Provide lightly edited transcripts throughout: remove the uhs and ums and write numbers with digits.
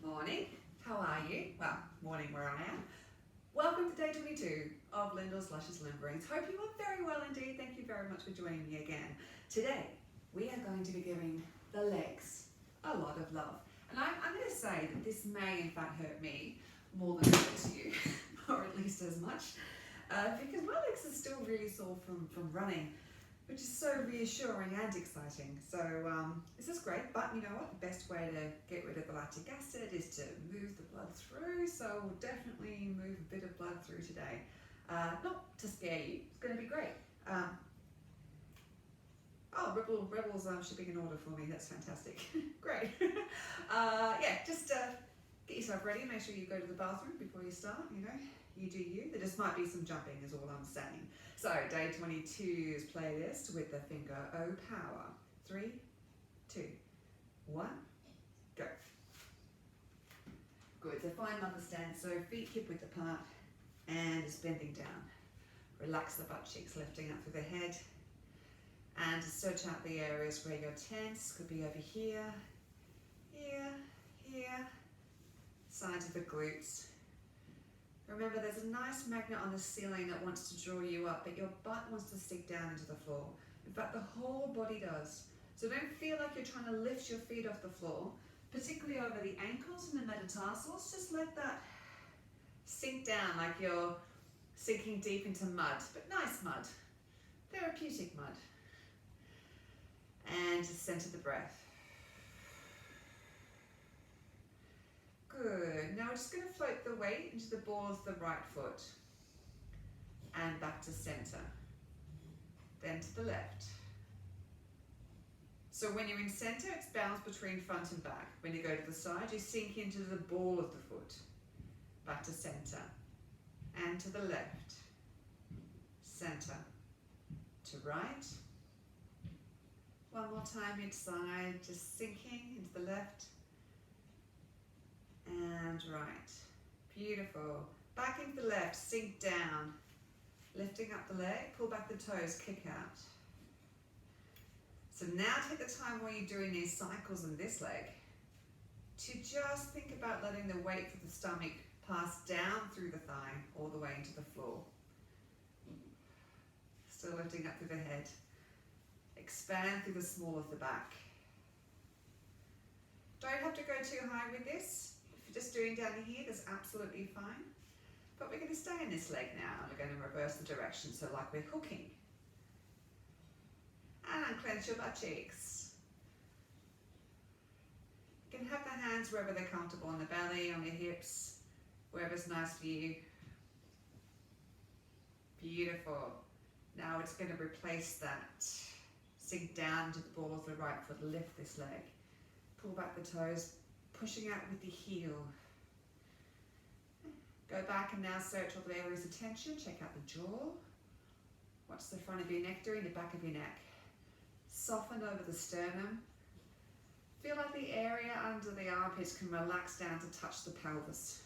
morning. How are you? Well, morning where I am. Welcome to day 22 of Lyndall's Luscious Limberings. Hope you are very well indeed. Thank you very much for joining me again. Today, we are going to be giving the legs a lot of love. And I'm going to say that this may in fact hurt me more than it hurts you, or at least as much, because my legs are still really sore from running, which is so reassuring and exciting. So this is great, but you know what? The best way to get rid of the lactic acid is to move the blood through. So we'll definitely move a bit of blood through today. Not to scare you, it's going to be great. Rebel's shipping an order for me, that's fantastic. Great. Yeah, just get yourself ready, make sure you go to the bathroom before you start, you know. You do you. There just might be some jumping is all I'm saying. So day 22's playlist with the finger O power. 3, 2, 1, go. Good, so find mother stance, so feet hip width apart and just bending down. Relax the butt cheeks, lifting up through the head. And to search out the areas where you're tense, could be over here, here, here, sides of the glutes. Remember, there's a nice magnet on the ceiling that wants to draw you up, but your butt wants to sink down into the floor. In fact, the whole body does. So don't feel like you're trying to lift your feet off the floor, particularly over the ankles and the metatarsals. Just let that sink down like you're sinking deep into mud, but nice mud, therapeutic mud. And just center the breath. Good. Now we're just going to float the weight into the ball of the right foot and back to center, then to the left. So when you're in center, it's balanced between front and back. When you go to the side, you sink into the ball of the foot, back to center, and to the left, center, to right. One more time each side, just sinking into the left and right. Beautiful. Back into the left, sink down. Lifting up the leg, pull back the toes, kick out. So now take the time while you're doing these cycles in this leg to just think about letting the weight of the stomach pass down through the thigh all the way into the floor. Still lifting up through the head. Expand through the small of the back. Don't have to go too high with this. If you're just doing down here, that's absolutely fine. But we're going to stay in this leg now. We're going to reverse the direction, so like we're hooking. And unclench your butt cheeks. You can have the hands wherever they're comfortable, on the belly, on your hips, wherever's nice for you. Beautiful. Now it's going to replace that. Sink down to the ball of the right foot, lift this leg. Pull back the toes, pushing out with the heel. Go back and now search all the areas of tension. Check out the jaw. What's the front of your neck doing, the back of your neck. Soften over the sternum. Feel like the area under the armpits can relax down to touch the pelvis.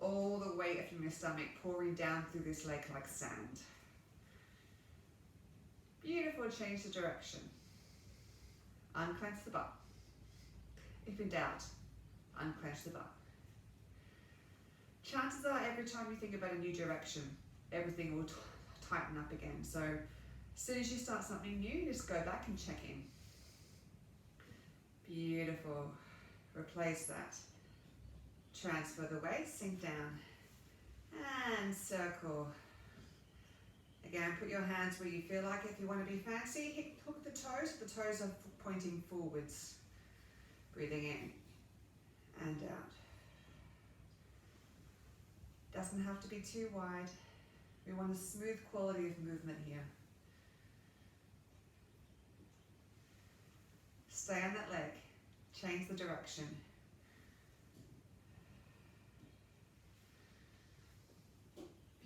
All the weight from your stomach pouring down through this leg like sand. Beautiful, change the direction. Unclench the butt. If in doubt, unclench the butt. Chances are every time you think about a new direction, everything will tighten up again. So as soon as you start something new, just go back and check in. Beautiful. Replace that. Transfer the weight, sink down. And circle. Again, put your hands where you feel like it. If you want to be fancy, hook the toes are pointing forwards. Breathing in and out. Doesn't have to be too wide. We want a smooth quality of movement here. Stay on that leg. Change the direction.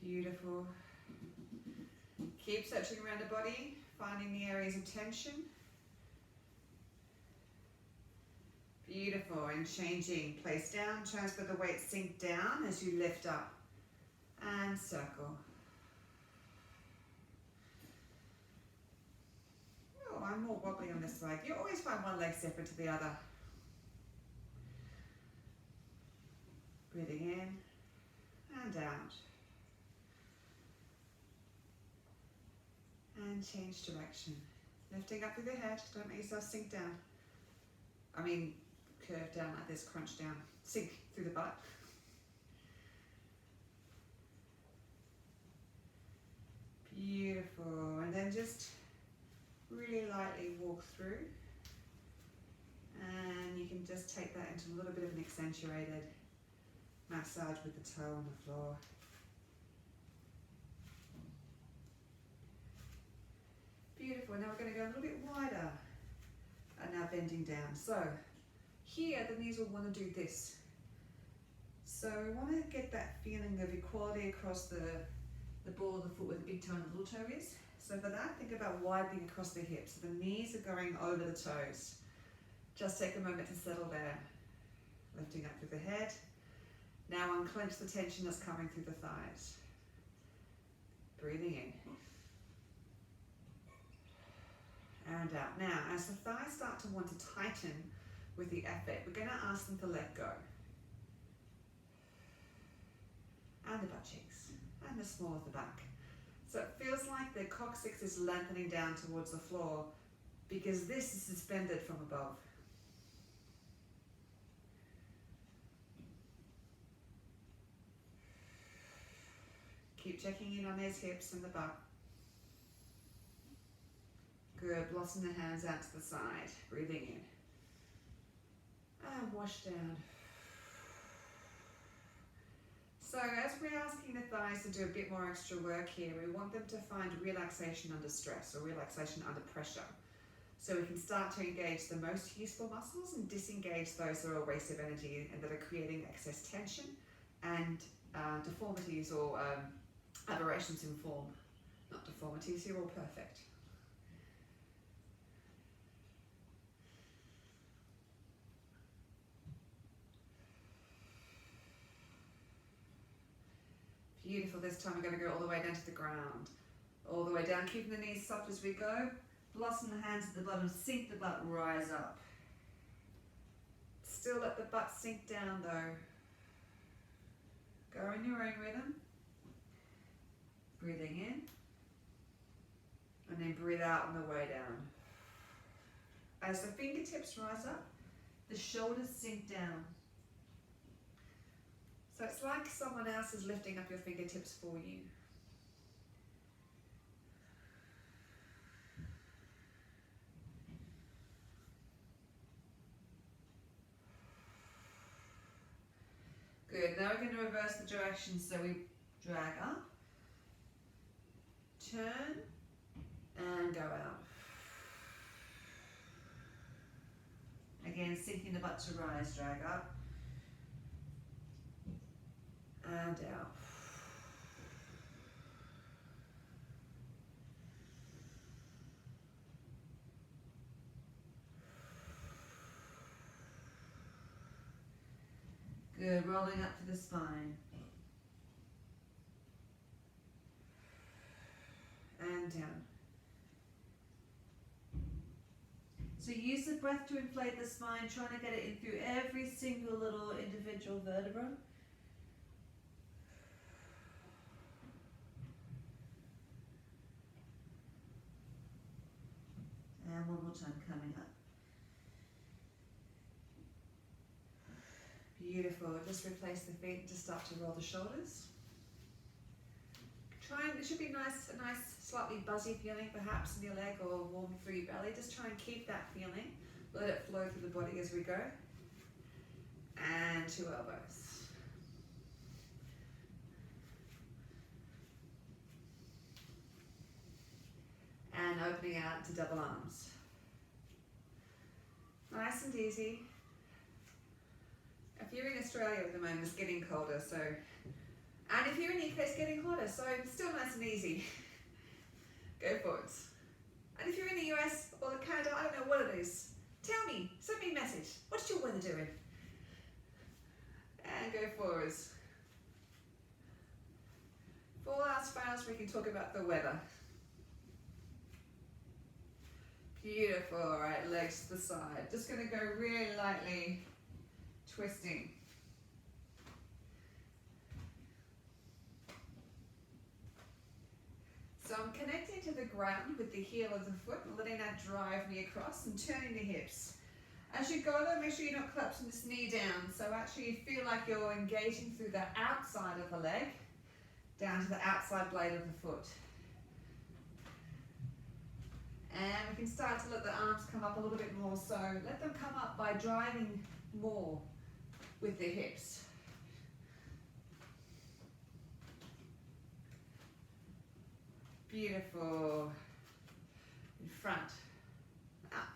Beautiful. Keep searching around the body, finding the areas of tension. Beautiful, and changing, place down, transfer the weight, sink down as you lift up and circle. Oh, I'm more wobbly on this leg. You always find one leg separate to the other. Breathing in and out. And change direction. Lifting up through the head, don't let yourself sink down. I mean, curve down like this, crunch down. Sink through the butt. Beautiful. And then just really lightly walk through. And you can just take that into a little bit of an accentuated massage with the toe on the floor. Beautiful. Now we're going to go a little bit wider. And now bending down. So here the knees will want to do this. So we want to get that feeling of equality across the ball of the foot where the big toe and the little toe is. So for that, think about widening across the hips. So the knees are going over the toes. Just take a moment to settle there. Lifting up through the head. Now unclench the tension that's coming through the thighs. Breathing in. And out. Now, as the thighs start to want to tighten with the effort, we're going to ask them to let go. And the butt cheeks. And the small of the back. So it feels like the coccyx is lengthening down towards the floor because this is suspended from above. Keep checking in on those hips and the butt. Good, blossom the hands out to the side, breathing in. And wash down. So as we're asking the thighs to do a bit more extra work here, we want them to find relaxation under stress or relaxation under pressure. So we can start to engage the most useful muscles and disengage those that are a waste of energy and that are creating excess tension and deformities or aberrations in form. Not deformities, you're all perfect. Beautiful. This time we're going to go all the way down to the ground. All the way down, keeping the knees soft as we go. Blossom the hands at the bottom, sink the butt, rise up. Still let the butt sink down though. Go in your own rhythm. Breathing in. And then breathe out on the way down. As the fingertips rise up, the shoulders sink down. So it's like someone else is lifting up your fingertips for you. Good, now we're going to reverse the direction. So we drag up, turn, and go out. Again, sinking the butt to rise, drag up. And out. Good, rolling up to the spine. And down. So use the breath to inflate the spine, trying to get it in through every single little individual vertebra. And one more time coming up. Beautiful. Just replace the feet to start to roll the shoulders. It should be a nice, slightly buzzy feeling perhaps in your leg or warm through your belly. Just try and keep that feeling. Let it flow through the body as we go. And 2 elbows. And opening out to double arms. Nice and easy. If you're in Australia at the moment, it's getting colder, so, and if you're in the UK, it's getting hotter, so it's still nice and easy. Go forwards. And if you're in the US or Canada, I don't know what it is, tell me, send me a message. What's your weather doing? And go forwards. For last finals, we can talk about the weather. Beautiful, all right, legs to the side. Just gonna go really lightly twisting. So I'm connecting to the ground with the heel of the foot and letting that drive me across and turning the hips. As you go though, make sure you're not collapsing this knee down. So actually you feel like you're engaging through the outside of the leg, down to the outside blade of the foot. And we can start to let the arms come up a little bit more. So let them come up by driving more with the hips. Beautiful. In front. Up.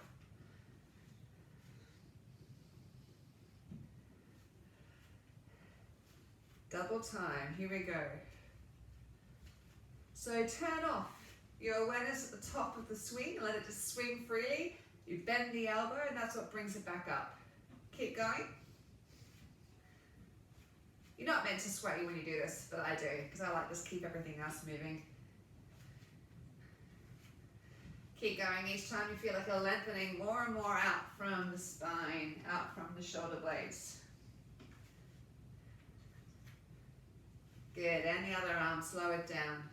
Double time. Here we go. So turn off your awareness at the top of the swing. Let it just swing freely. You bend the elbow and that's what brings it back up. Keep going. You're not meant to sway when you do this, but I do because I like to just keep everything else moving. Keep going. Each time you feel like you're lengthening more and more out from the spine, out from the shoulder blades. Good. And the other arm, slow it down.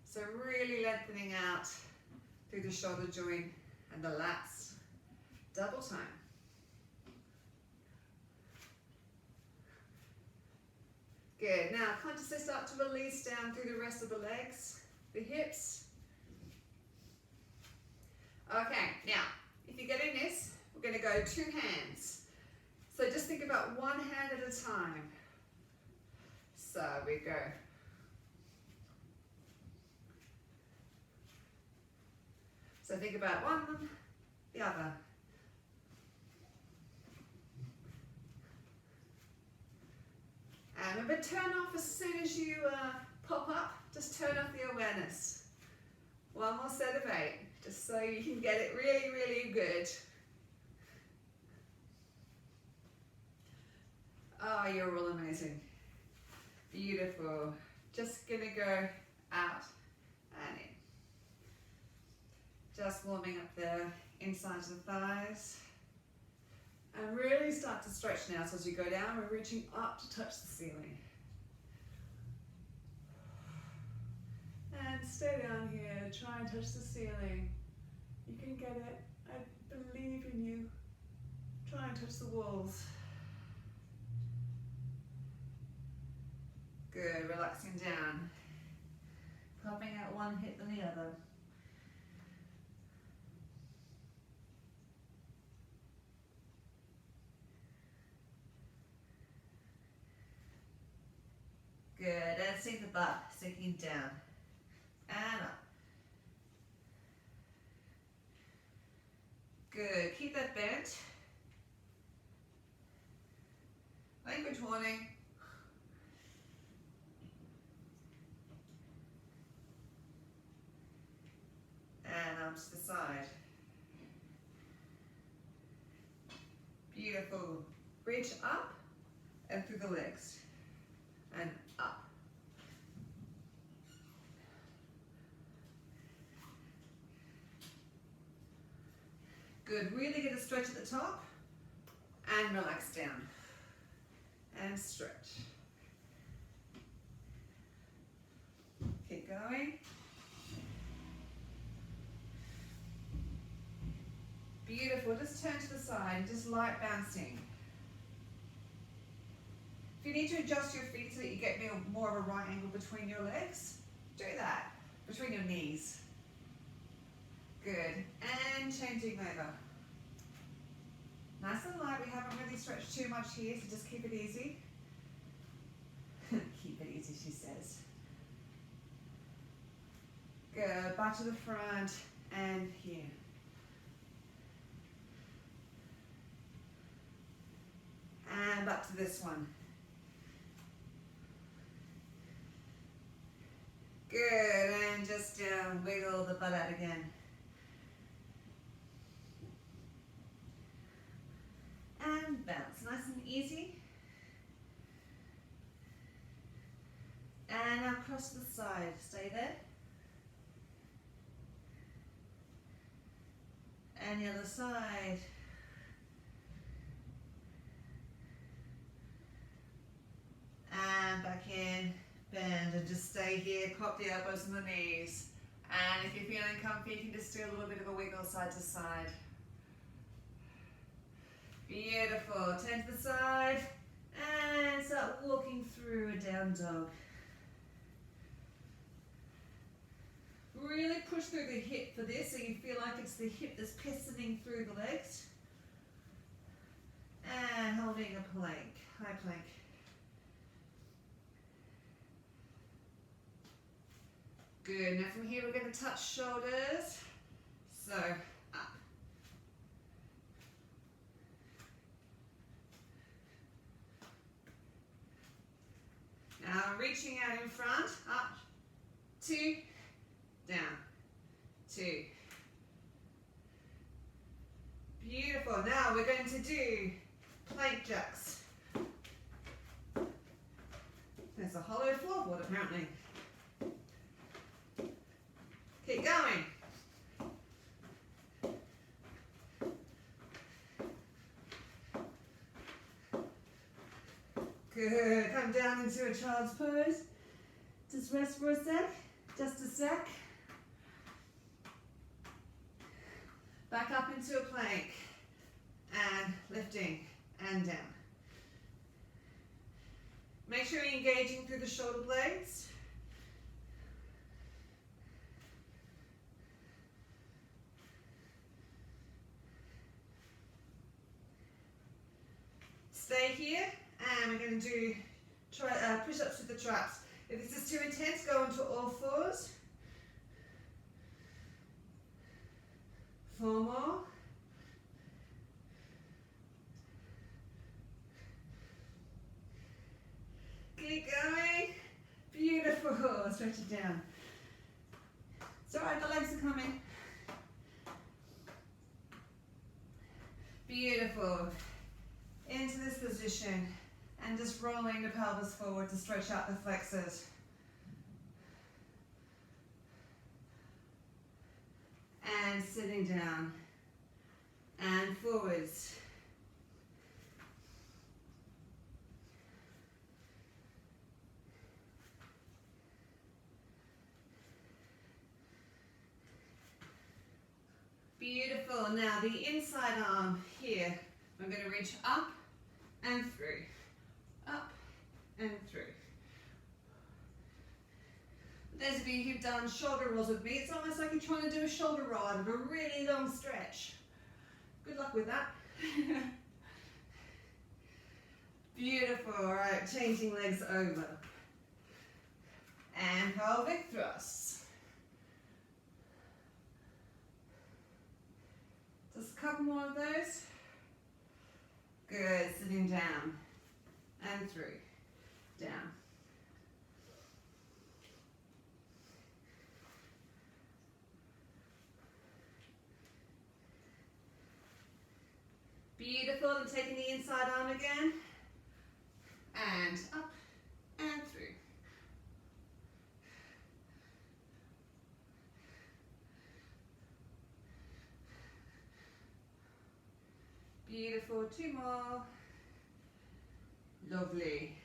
So really lengthening out through the shoulder joint and the lats. Double time. Good. Now consciously start to release down through the rest of the legs, the hips. Okay, now if you're getting this, we're going to go 2 hands. So just think about one hand at a time. So we go. So think about one, the other. And remember, turn off as soon as you pop up. Just turn off the awareness. One more set of 8, just so you can get it really, really good. Oh, you're all amazing. Beautiful. Just gonna go out and in. Just warming up the insides of the thighs. And really start to stretch now. So as you go down, we're reaching up to touch the ceiling. And stay down here, try and touch the ceiling. You can get it. I believe in you. Try and touch the walls. Good, relaxing down. Popping out one hip than the other. Good, and sink the butt, sinking down. And up. Good, keep that bent. Language warning. And arms to the side. Beautiful. Reach up and through the legs. And up. Good. Really get a stretch at the top and relax down. And stretch. Keep going. Beautiful. Just turn to the side, just light bouncing. If you need to adjust your feet so that you get more of a right angle between your legs, do that, between your knees. Good. And changing over. Nice and light. We haven't really stretched too much here, so just keep it easy. Keep it easy, she says. Good. Back to the front and here. And back to this one. Good, and just wiggle the butt out again. And bounce, nice and easy. And now cross to the side, stay there. And the other side. And back in, Bend and just stay here, pop the elbows and the knees. And if you're feeling comfy, you can just do a little bit of a wiggle side to side. Beautiful. Turn to the side and start walking through a down dog. Really push through the hip for this, so you feel like it's the hip that's pistoning through the legs. And holding a plank, high plank. Good. Now from here we're going to touch shoulders. So up. Now reaching out in front, up, 2, down, 2. Beautiful. Now we're going to do plank jacks. There's a hollow floorboard apparently. Keep going. Good. Come down into a child's pose. Just rest for a sec. Just a sec. Back up into a plank. And lifting and down. Make sure you're engaging through the shoulder blades. Stay here, and we're going to do push-ups with the traps. If this is too intense, go into all fours. 4 more. Keep going. Beautiful. Stretch it down. It's all right, the legs are coming. Beautiful. Into this position and just rolling the pelvis forward to stretch out the flexors. And sitting down and forwards. Beautiful. Now the inside arm here, I'm going to reach up and through, up and through. Those of you who've done shoulder rolls with me, it's almost like you're trying to do a shoulder roll out of a really long stretch. Good luck with that. Beautiful. All right, changing legs over. And pelvic thrusts. Just a couple more of those. Good, sitting down and through, down. Beautiful, and taking the inside arm again, and up and through. Beautiful, 2 more. Lovely.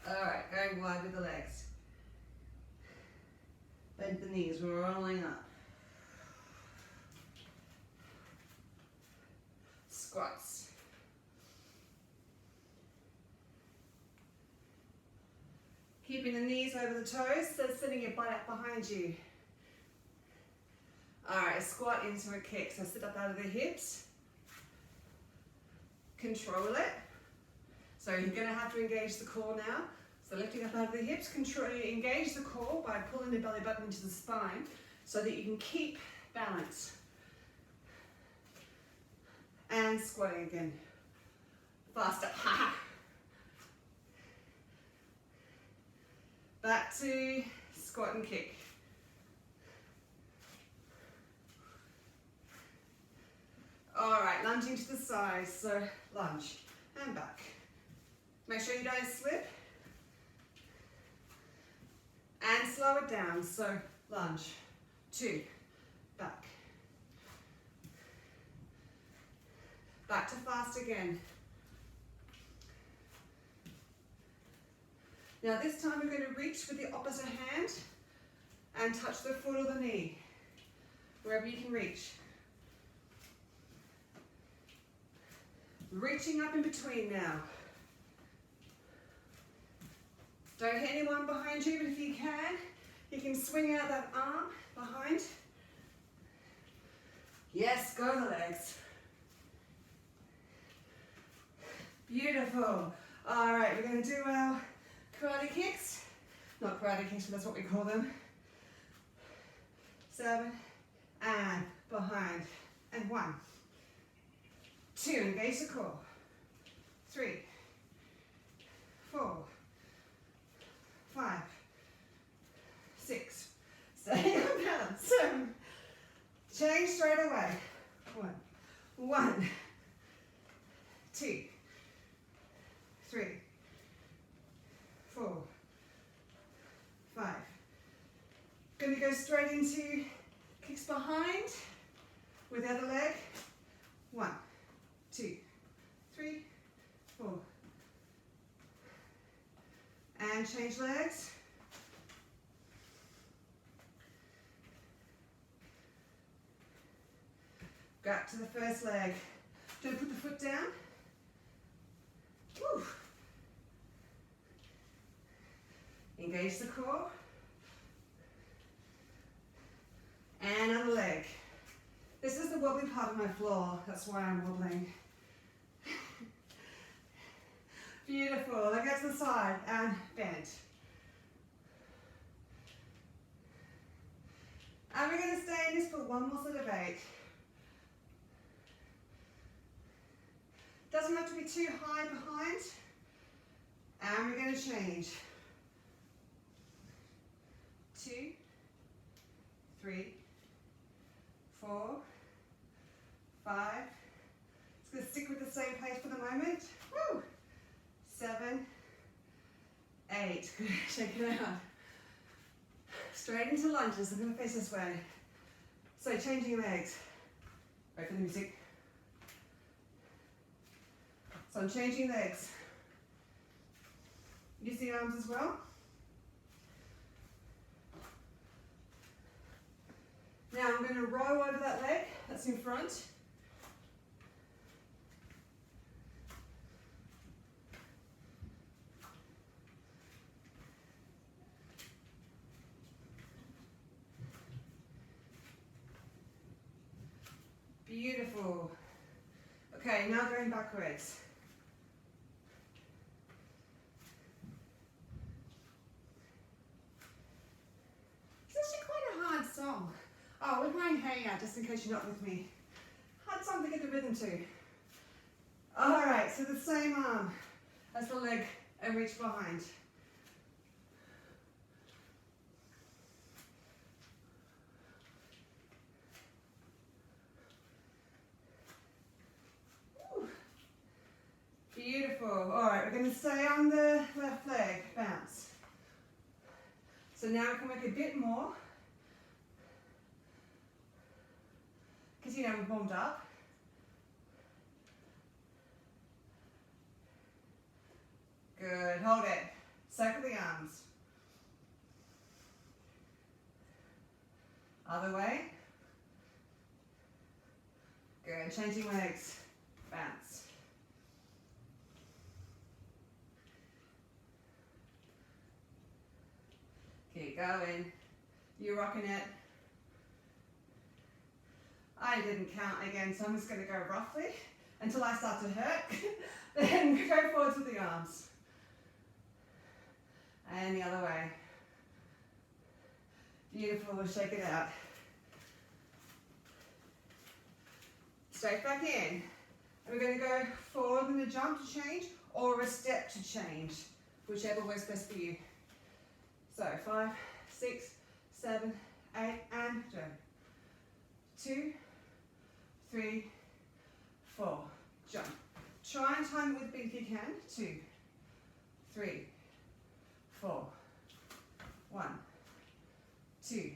All right, going wide with the legs. Bend the knees, we're rolling up. Squats. Keeping the knees over the toes, so sitting your butt up behind you. All right, squat into a kick, so sit up out of the hips. Control it. So you're going to have to engage the core now. So lifting up out of the hips, engage the core by pulling the belly button into the spine so that you can keep balance. And squatting again. Faster. Back to squat and kick. All right, lunging to the side, so lunge and back. Make sure you don't slip. And slow it down, so lunge, 2, back. Back to fast again. Now this time we're going to reach with the opposite hand and touch the foot or the knee, wherever you can reach. Reaching up in between now. Don't hit anyone behind you, but if you can swing out that arm behind. Yes, go the legs. Beautiful. All right, we're going to do our karate kicks. Not karate kicks, but that's what we call them. 7, and behind. And 1, 2, engage the core. 3, 4, 5, 6, stay on balance. 7, change straight away. 1, 2, 3, 4, 5. Going to go straight into kicks behind with the other leg. 1, 2, 3, 4. And change legs. Go up to the first leg. Don't put the foot down. Woo. Engage the core. And other leg. This is the wobbly part of my floor. That's why I'm wobbling. Beautiful. Leg out to the side and bend. And we're going to stay in this for one more set of 8. Doesn't have to be too high behind. And we're going to change. 2, 3, 4, 5. It's going to stick with the same pace for the moment. Woo! 7, 8. Good. Check it out. Straight into lunges. I'm going to face this way. So changing legs. Wait for the music. So I'm changing legs. Use the arms as well. Now I'm going to row over that leg that's in front. Beautiful. Okay, now going backwards. It's actually quite a hard song. Oh, we're playing Hey Ya, just in case you're not with me. Hard song to get the rhythm to. Alright, so the same arm as the leg and reach behind. Woo. Beautiful. Alright, we're going to stay on the left leg, bounce. So now we can work a bit more. Because, you know, we've warmed up. Good, hold it. Circle the arms. Other way. Good, changing legs. Bounce. Keep going. You're rocking it. I didn't count again, so I'm just going to go roughly until I start to hurt. Then go forwards with the arms. And the other way. Beautiful, we'll shake it out. Straight back in. And we're going to go forward in a jump to change or a step to change, whichever works best for you. So 5, 6, 7, 8, and go. 2, 3, 4, jump. Try and time it with the beat if you can. 2, 3, 4, 1, 2,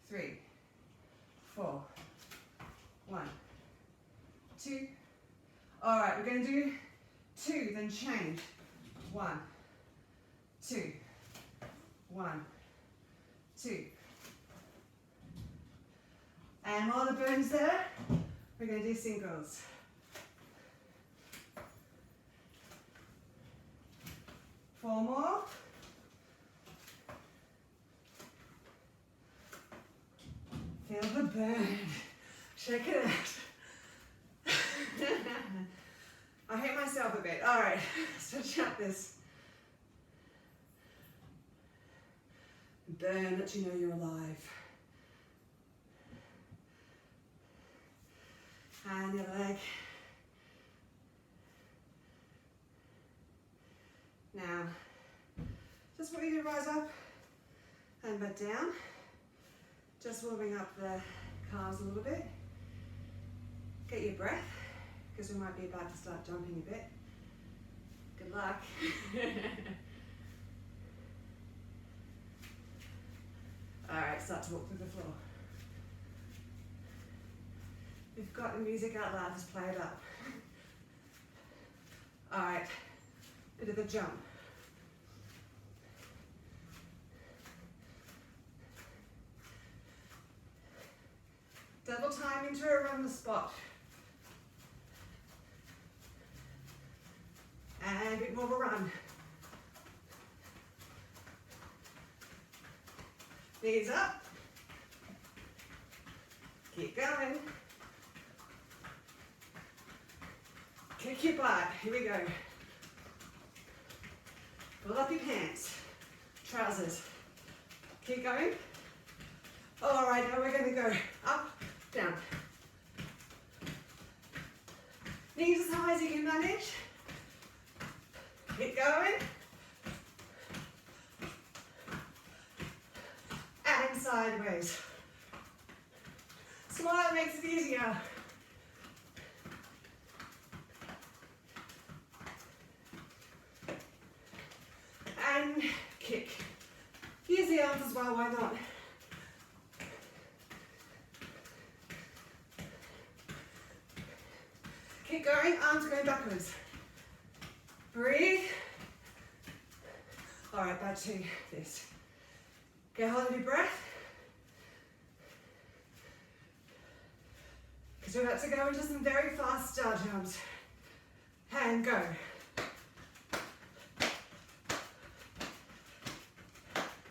3, 4, 1, 2. All right, we're going to do 2, then change. 1, 2, 1, 2. And while the burn's there, we're going to do singles. 4 more. Feel the burn. Check it out. I hate myself a bit. All right, stretch out this. Burn, let you know you're alive. And the other leg. Now, just want you to rise up and back down. Just warming up the calves a little bit. Get your breath, because we might be about to start jumping a bit. Good luck. All right, start to walk through the floor. If you've got the music out loud, just play it up. All right, bit of a jump. Double time into a run the spot. And a bit more of a run. Knees up. Keep going. Kick your butt. Here we go. Pull up your pants. Trousers. Keep going. All right, now we're going to go up, down. Knees as high as you can manage. Keep going. And sideways. Smile makes it easier. And kick. Use the arms as well, why not? Keep going, arms going backwards. Breathe. All right, back to this. Get hold of your breath. Because we're about to go into some very fast star jumps. And go.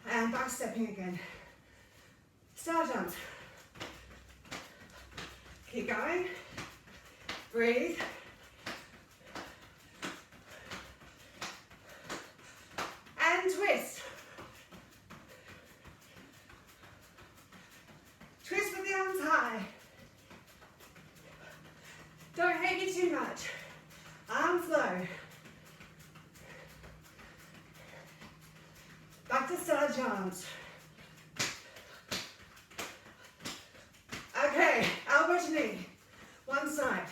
And back stepping again. Star jumps. Keep going. Breathe. And twist. Twist with the arms high. Don't hang it too much. Arms low. Back to star jumps. Okay, elbow to knee. One side.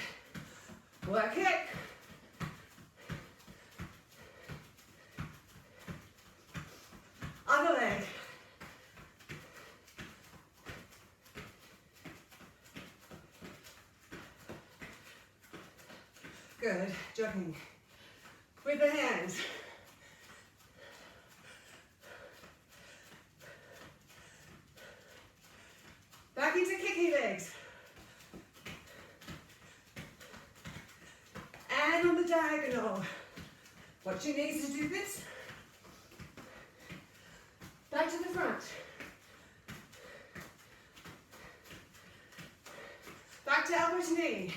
Work it. Other leg. Good, jogging. With the hands. Back into kicky legs. And on the diagonal. Watch your knees to do this. Back to the front. Back to elbow to knee.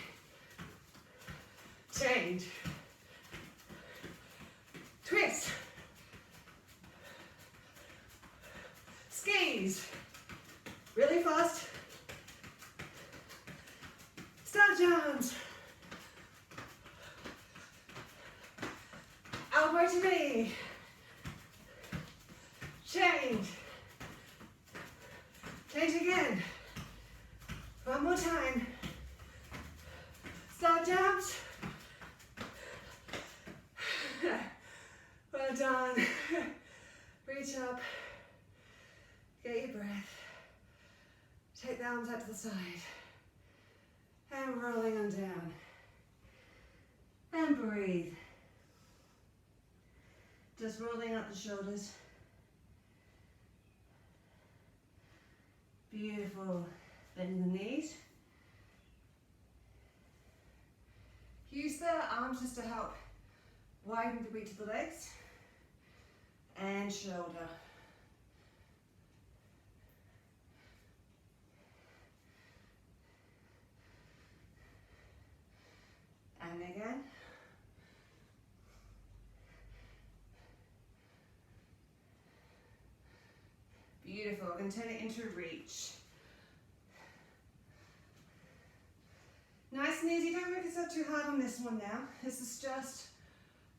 Change. Twist. Skis. Really fast. Star jumps. Elbow to knee. Change. Change again. One more time. Star jumps. Well done. Reach up. Get your breath. Take the arms out to the side. And rolling them down. And breathe. Just rolling up the shoulders. Beautiful. Bend the knees. Use the arms just to help widen the reach of the legs. And shoulder. And again. Beautiful. We're going to turn it into reach. Nice and easy. Don't make yourself too hard on this one now. This is just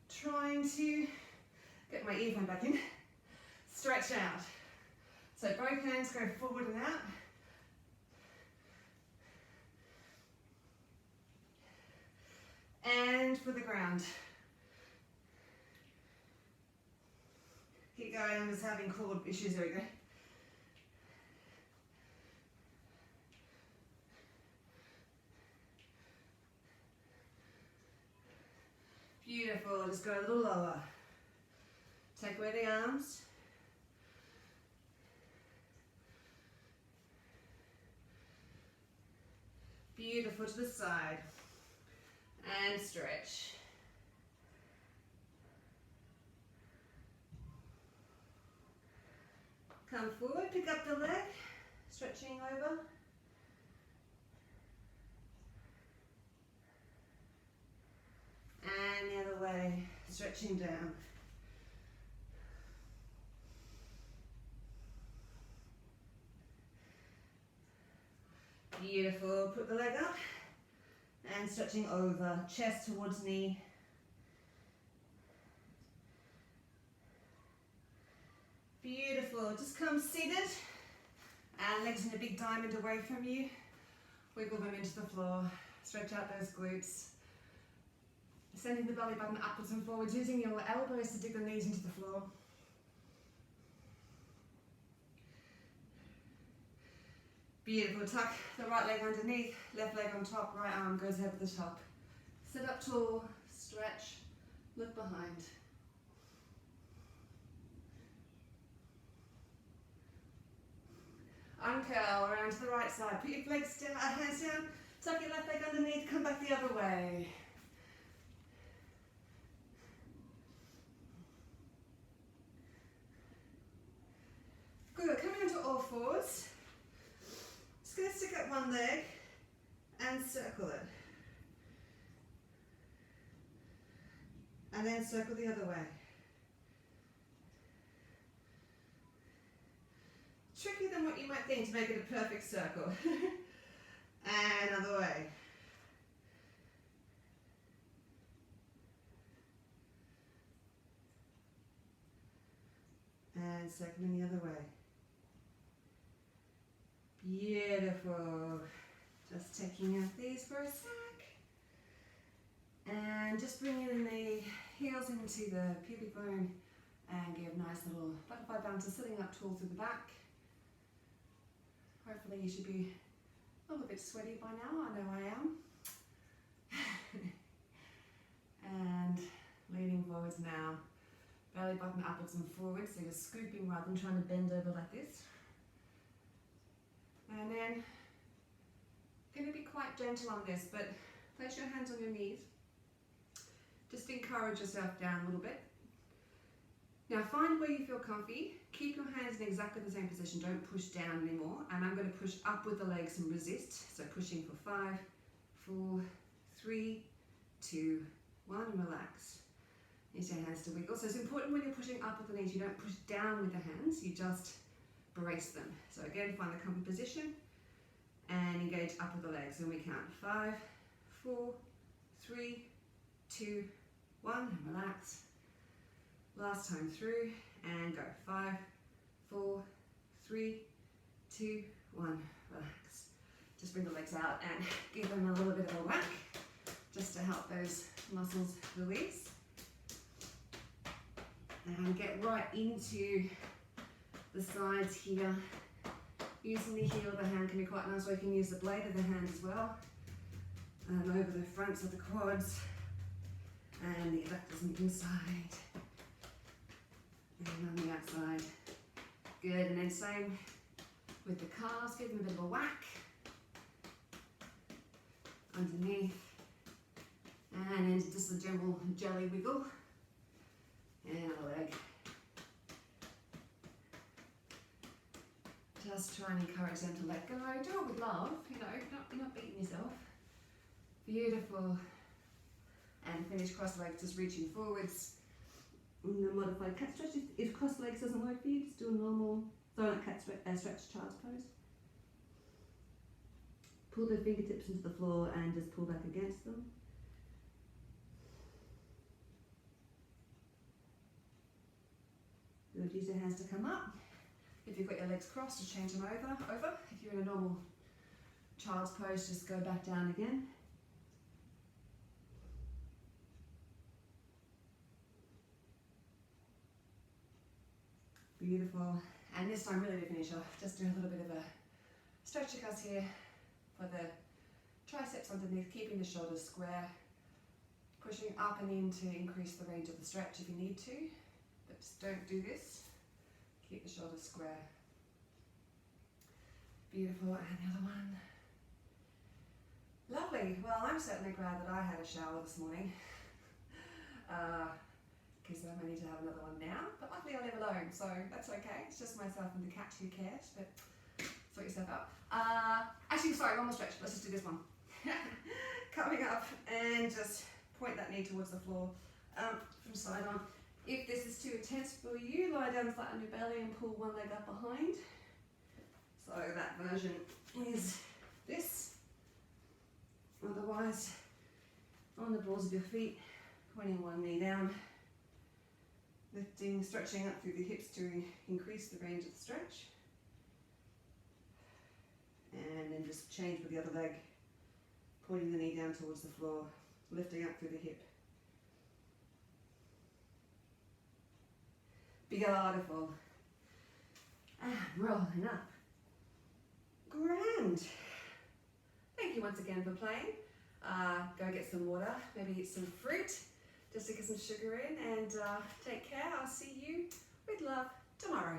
trying to get my earphone back in. Stretch out. So both hands go forward and out. And for the ground. Keep going, I'm just having cord issues, there we go. Beautiful, just go a little lower. Take away the arms. Beautiful, to the side. And stretch. Come forward, pick up the leg, stretching over. And the other way, stretching down. Beautiful, put the leg up and stretching over, chest towards knee. Beautiful, just come seated and legs in a big diamond away from you. Wiggle them into the floor, stretch out those glutes. Sending the belly button upwards and forwards, using your elbows to dig the knees into the floor. Beautiful, tuck the right leg underneath, left leg on top, right arm goes over the top. Sit up tall, stretch, look behind. Uncurl around to the right side, put your legs down, hands down, tuck your left leg underneath, come back the other way. Good, coming onto all fours. Just going to stick up one leg and circle it. And then circle the other way. Trickier than what you might think to make it a perfect circle. And another way. And circling the other way. Beautiful. Just taking out these for a sec. And just bringing the heels into the pubic bone and give nice little butterfly bounces, sitting up tall through the back. Hopefully you should be a little bit sweaty by now, I know I am. And leaning forwards now. Belly button upwards and forwards, so you're scooping rather than trying to bend over like this. And then, going to be quite gentle on this, but place your hands on your knees. Just encourage yourself down a little bit. Now find where you feel comfy. Keep your hands in exactly the same position. Don't push down anymore. And I'm going to push up with the legs and resist. So pushing for 5, 4, 3, 2, 1, and relax. Use your hands to wiggle. So it's important when you're pushing up with the knees, you don't push down with the hands, you just brace them. So again, find the comfy position and engage up with the legs. And we count 5, 4, 3, 2, 1, and relax. Last time through, and go. 5, 4, 3, 2, 1, relax. Just bring the legs out and give them a little bit of a whack, just to help those muscles release. And get right into the sides here. Using the heel of the hand can be quite nice, or you can use the blade of the hand as well. And over the fronts of the quads and the adductors on the inside. And on the outside. Good, and then same with the calves, give them a bit of a whack. Underneath. And then just a general jelly wiggle. And another leg. Just try and encourage them to let go. Do it with love, you know, you're not beating yourself. Beautiful. And finish cross legs, just reaching forwards. In the modified cat stretch, if cross legs doesn't work for you, just do a normal, cat stretch, child's pose. Pull the fingertips into the floor and just pull back against them. Good, use your hands to come up. If you've got your legs crossed, just change them over. If you're in a normal child's pose, just go back down again. Beautiful. And this time, really to finish off, just do a little bit of a stretch across here for the triceps underneath, keeping the shoulders square, pushing up and in to increase the range of the stretch if you need to, but just don't do this. Keep the shoulders square. Beautiful, and the other one. Lovely. Well, I'm certainly glad that I had a shower this morning. Because I need to have another one now, but luckily I live alone, so that's okay. It's just myself and the cat, who cares, but sort yourself out. Actually, sorry, one more stretch. Let's just do this one. Coming up and just point that knee towards the floor from side on. If this is too intense for you, lie down flat on your belly and pull one leg up behind. So that version is this. Otherwise, on the balls of your feet, pointing one knee down. Lifting, stretching up through the hips to increase the range of the stretch. And then just change with the other leg, pointing the knee down towards the floor, lifting up through the hip. Beautiful. And rolling up. Grand. Thank you once again for playing. Go get some water, maybe eat some fruit, just to get some sugar in, and take care. I'll see you with love tomorrow.